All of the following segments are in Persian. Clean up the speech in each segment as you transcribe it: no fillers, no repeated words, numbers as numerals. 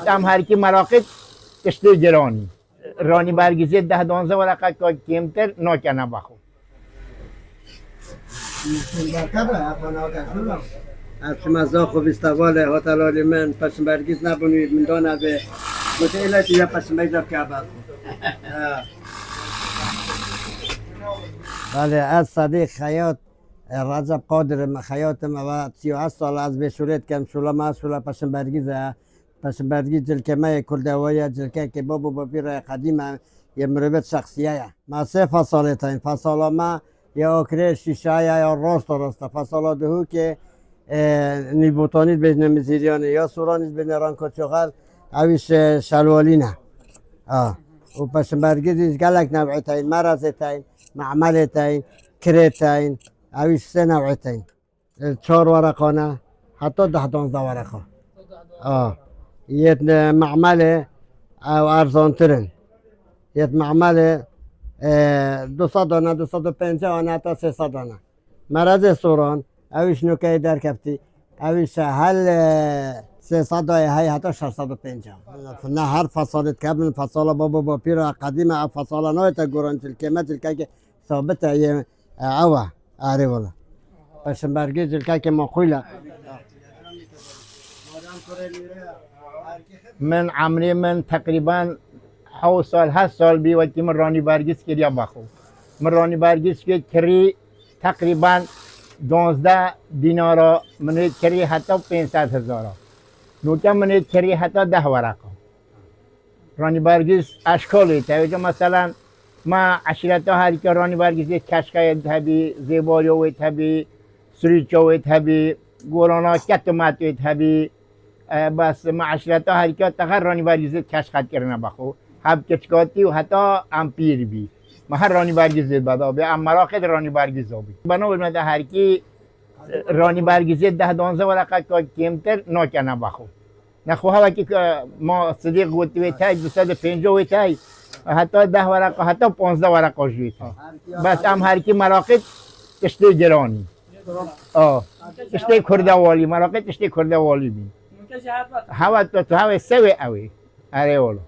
هم هر کی مراقب تشتی گرانی رانی برگیزه 10-12 ورقه که کمتر نکنه بخو افش مزاق و بیستواله هتلالی من پس برگیز نبونید من دانه به متعلتی یا پس میزا که عباد بله از صدیق خیاط رجب قادر خیاط و 37 سال از بشورت کم شولا ما شولا پس برگیزه پس برگیز جلکه ما کل دوایه جلکه که بابو بابیر قدیمه یه مروبت شخصیه ما 3 فصاله تاین فصاله ما یا اکره شیشه یا راست فصاله دهو که نیبوتانید بجنه مزیریانه یا سورانید بجنه رانکو چوغل اویش شلوالینه و پس برگیزیش گلک نوعی تاین مرز تاین معمل تاین کره تاین اویش 3 نوعی تاین 4 ورقانه حتی 10-12 ورقه یه معمل او ارزان ترن یه معمل 200 دانه 250 دانه تا 300 دانه مرز سوران اویش نوکه در کفتی اویش هل 300 دانه های حتی 650 نه هر فصالت که من فصال بابا با پیر قدیم فصال نوی تا گران تلکه تلکه که ثابت یه اوه آره والا پس برگی تلکه که مقوله من عمری من تقریبا 7 سال بی وقتی من رانی برگیز کریا بخو من رانی برگیز که کری تقریبا 12 دینارا من کری حتی 500,000 نوکه من کری حتی 10 ورقه رانی برگیز اشکالی توجه مثلا ما عشیرت ها هر که رانی برگیز کشکای تبی زیباری تبی سریچه تبی گورانا کت ماتوی تبی بس معاشرت ها حرکات تغیر رانی برگیزید کشخط کرنه بخو هب کچکاتی و حتی امپیر بی ما هر رانی برگیزید بدا بی ام مراقب رانی برگیز بی بنا بلمده هر کی رانی برگیزید 10-12 ورقه که کمتر نکنه بخو نخو هوا که ما صدیق گوتی وی تای 250 وی تای حتی 10 ورقه حتی 15 ورقه جوی تای بس ام هر کی مراقب تشتی گرانی تشتی کرده والی مراقب تشتی کرده والی بی هوا تو هوا سوی اوی اره ولو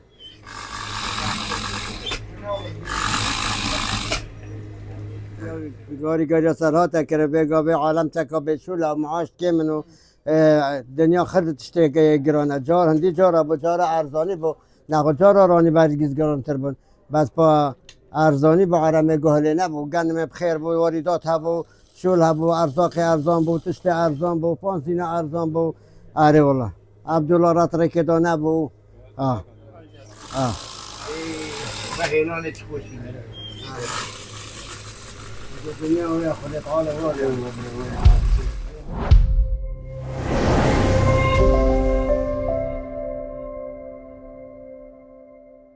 گاری سرها کرده بگا به عالم تکا به شولا معاش که منو دنیا خرد تشتی گرانه جار هندی جار ابو جار ارزانی بو نه جار رانی برگیز گران تر بون بس با ارزانی با عرمه گهله نبو گنم بخیر بو واردات هبو شول هبو ارزاق ارزان بو تشت ارزان بو پانسینه ارزان بو اره والله عبدالله رات که دانه بو بخیلانه چی خوشی دنیا و یا خودت حاله